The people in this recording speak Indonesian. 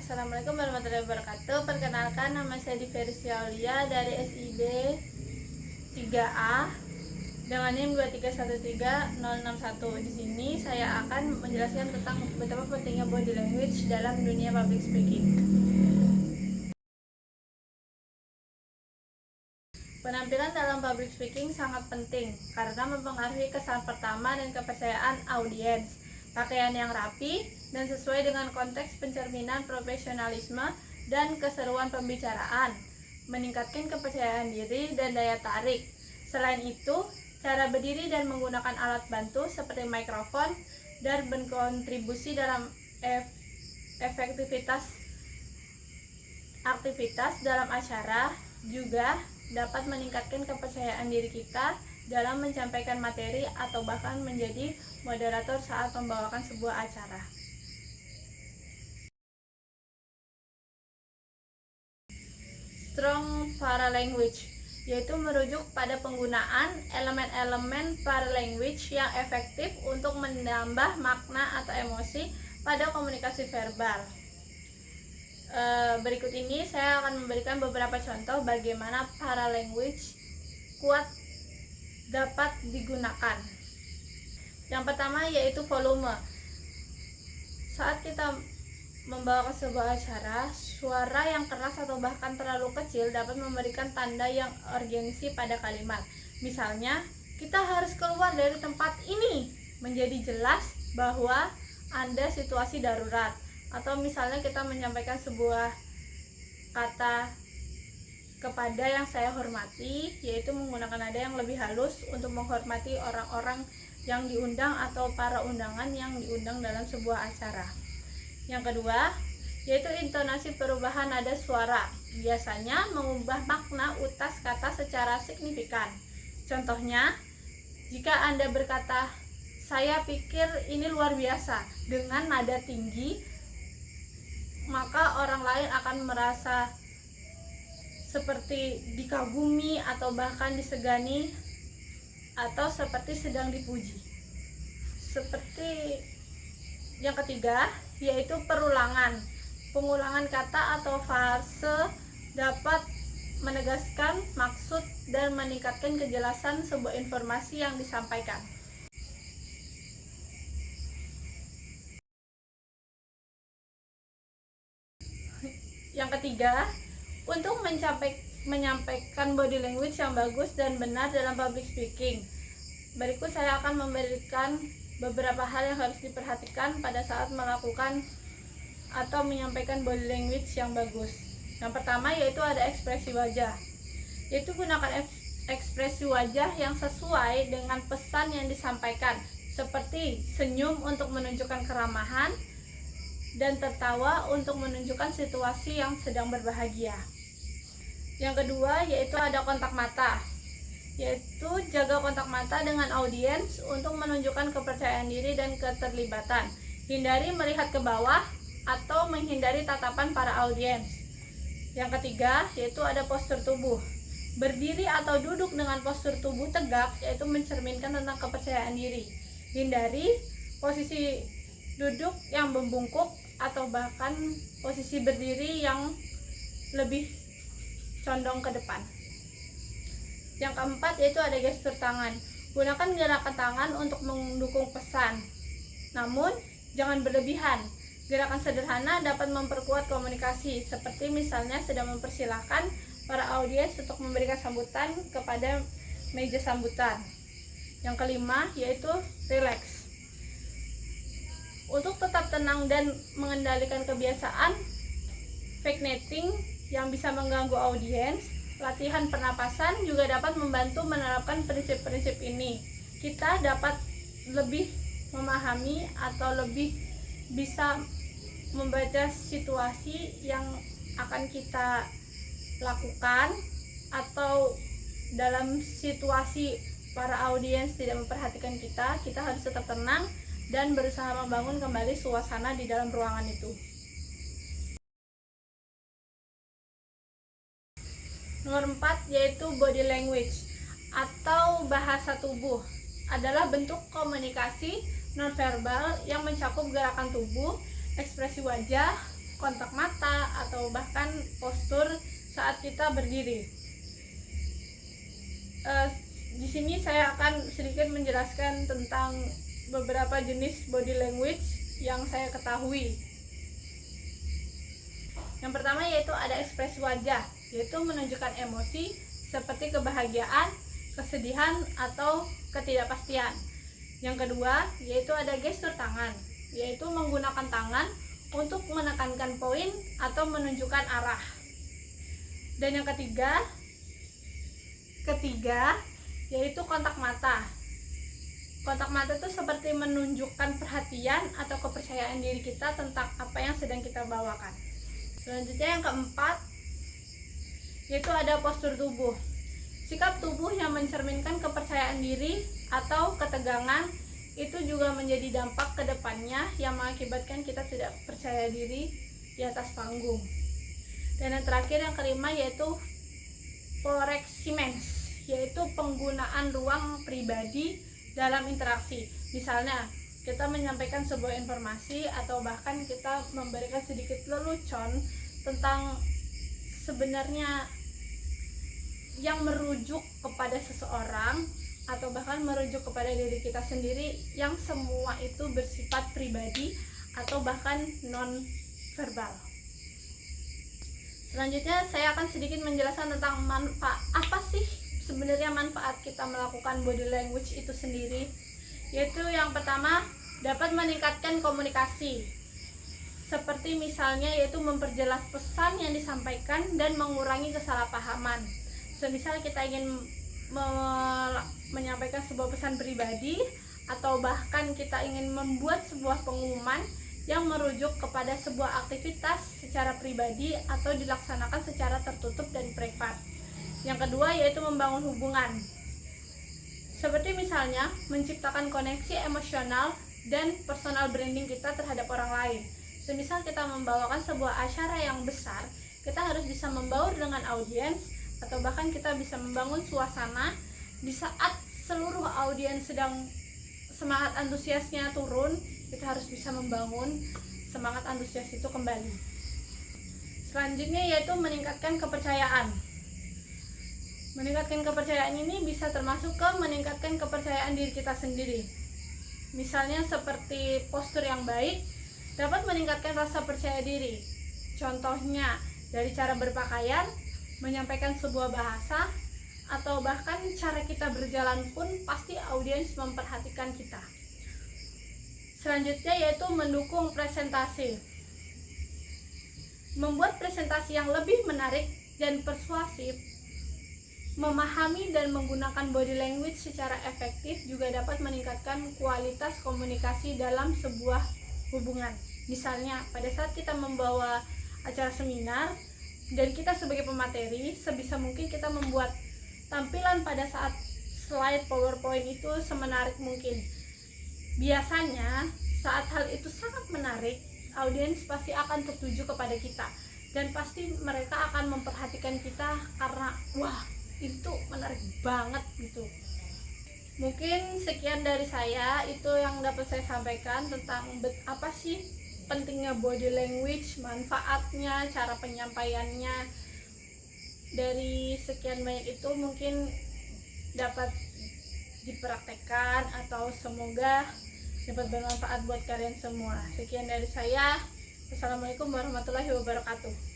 Assalamualaikum warahmatullahi wabarakatuh. Perkenalkan, nama saya Diversi Aulia dari SIB 3A dengan NIM 2313061. Di sini saya akan menjelaskan tentang betapa pentingnya body language dalam dunia public speaking. Penampilan dalam public speaking sangat penting karena mempengaruhi kesan pertama dan kepercayaan audiens. Pakaian yang rapi dan sesuai dengan konteks pencerminan profesionalisme dan keseruan pembicaraan, meningkatkan kepercayaan diri dan daya tarik. Selain itu, cara berdiri dan menggunakan alat bantu seperti mikrofon dan berkontribusi dalam aktivitas dalam acara juga dapat meningkatkan kepercayaan diri kita dalam menyampaikan materi atau bahkan menjadi moderator saat membawakan sebuah acara. Strong paralanguage yaitu merujuk pada penggunaan elemen-elemen paralanguage yang efektif untuk menambah makna atau emosi pada komunikasi verbal. Berikut ini saya akan memberikan beberapa contoh bagaimana paralanguage kuat dapat digunakan. Yang pertama yaitu volume. Saat kita membawakan sebuah acara, suara yang keras atau bahkan terlalu kecil dapat memberikan tanda yang urgensi pada kalimat. Misalnya, kita harus keluar dari tempat ini, menjadi jelas bahwa ada situasi darurat. Atau misalnya kita menyampaikan sebuah kata kepada yang saya hormati, yaitu menggunakan nada yang lebih halus untuk menghormati orang-orang yang diundang atau para undangan yang diundang dalam sebuah acara. Yang kedua, yaitu intonasi perubahan nada suara, biasanya mengubah makna utas kata secara signifikan. Contohnya, jika Anda berkata, "Saya pikir ini luar biasa," dengan nada tinggi, maka orang lain akan merasa seperti dikagumi atau bahkan disegani atau seperti sedang dipuji. Seperti yang ketiga yaitu perulangan. Pengulangan kata atau frase dapat menegaskan maksud dan meningkatkan kejelasan sebuah informasi yang disampaikan. Yang ketiga, untuk menyampaikan body language yang bagus dan benar dalam public speaking, berikut saya akan memberikan beberapa hal yang harus diperhatikan pada saat melakukan atau menyampaikan body language yang bagus. Yang pertama yaitu ada ekspresi wajah, yaitu gunakan ekspresi wajah yang sesuai dengan pesan yang disampaikan, seperti senyum untuk menunjukkan keramahan dan tertawa untuk menunjukkan situasi yang sedang berbahagia. Yang kedua yaitu ada kontak mata, yaitu jaga kontak mata dengan audiens untuk menunjukkan kepercayaan diri dan keterlibatan. Hindari melihat ke bawah atau menghindari tatapan para audiens. Yang ketiga yaitu ada postur tubuh. Berdiri atau duduk dengan postur tubuh tegak yaitu mencerminkan tentang kepercayaan diri. Hindari posisi duduk yang membungkuk atau bahkan posisi berdiri yang lebih condong ke depan. Yang keempat yaitu ada gestur tangan. Gunakan gerakan tangan untuk mendukung pesan, namun jangan berlebihan. Gerakan sederhana dapat memperkuat komunikasi, seperti misalnya sedang mempersilahkan para audiens untuk memberikan sambutan kepada meja sambutan. Yang kelima yaitu relax. Untuk tetap tenang dan mengendalikan kebiasaan vigneting yang bisa mengganggu audiens, latihan pernapasan juga dapat membantu menerapkan prinsip-prinsip ini. Kita dapat lebih memahami atau lebih bisa membaca situasi yang akan kita lakukan, atau dalam situasi para audiens tidak memperhatikan kita harus tetap tenang dan berusaha membangun kembali suasana di dalam ruangan itu. Nomor 4 yaitu body language atau bahasa tubuh, adalah bentuk komunikasi nonverbal yang mencakup gerakan tubuh, ekspresi wajah, kontak mata, atau bahkan postur saat kita berdiri. Di sini saya akan sedikit menjelaskan tentang beberapa jenis body language yang saya ketahui. Yang pertama yaitu ada ekspresi wajah, yaitu menunjukkan emosi seperti kebahagiaan, kesedihan, atau ketidakpastian. Yang kedua yaitu ada gestur tangan, yaitu menggunakan tangan untuk menekankan poin atau menunjukkan arah. Dan yang ketiga yaitu kontak mata. Kontak mata itu seperti menunjukkan perhatian atau kepercayaan diri kita tentang apa yang sedang kita bawakan. Selanjutnya yang keempat yaitu ada postur tubuh. Sikap tubuh yang mencerminkan kepercayaan diri atau ketegangan itu juga menjadi dampak ke depannya yang mengakibatkan kita tidak percaya diri di atas panggung. Dan yang terakhir yang kelima yaitu proximens, yaitu penggunaan ruang pribadi dalam interaksi. Misalnya kita menyampaikan sebuah informasi atau bahkan kita memberikan sedikit lelucon tentang sebenarnya yang merujuk kepada seseorang atau bahkan merujuk kepada diri kita sendiri, yang semua itu bersifat pribadi atau bahkan non verbal. Selanjutnya saya akan sedikit menjelaskan tentang apa sih sebenarnya manfaat kita melakukan body language itu sendiri. Yaitu yang pertama, dapat meningkatkan komunikasi, seperti misalnya yaitu memperjelas pesan yang disampaikan dan mengurangi kesalahpahaman. Semisal kita ingin menyampaikan sebuah pesan pribadi atau bahkan kita ingin membuat sebuah pengumuman yang merujuk kepada sebuah aktivitas secara pribadi atau dilaksanakan secara tertutup dan privat. Yang kedua yaitu membangun hubungan, seperti misalnya menciptakan koneksi emosional dan personal branding kita terhadap orang lain. Semisal kita membawakan sebuah acara yang besar, kita harus bisa membaur dengan audiens, atau bahkan kita bisa membangun suasana di saat seluruh audiens sedang semangat antusiasnya turun, kita harus bisa membangun semangat antusias itu kembali. Selanjutnya yaitu meningkatkan kepercayaan. Meningkatkan kepercayaan ini bisa termasuk ke meningkatkan kepercayaan diri kita sendiri. Misalnya seperti postur yang baik dapat meningkatkan rasa percaya diri. Contohnya dari cara berpakaian, menyampaikan sebuah bahasa, atau bahkan cara kita berjalan pun pasti audiens memperhatikan kita. Selanjutnya yaitu mendukung presentasi. Membuat presentasi yang lebih menarik dan persuasif, memahami dan menggunakan body language secara efektif juga dapat meningkatkan kualitas komunikasi dalam sebuah hubungan. Misalnya pada saat kita membawa acara seminar dan kita sebagai pemateri, sebisa mungkin kita membuat tampilan pada saat slide PowerPoint itu semenarik mungkin. Biasanya saat hal itu sangat menarik, audiens pasti akan tertuju kepada kita dan pasti mereka akan memperhatikan kita karena wah, itu menarik banget gitu. Mungkin sekian dari saya, itu yang dapat saya sampaikan tentang apa sih pentingnya body language, manfaatnya, cara penyampaiannya. Dari sekian banyak itu mungkin dapat dipraktekkan atau semoga dapat bermanfaat buat kalian semua. Sekian dari saya. Assalamualaikum warahmatullahi wabarakatuh.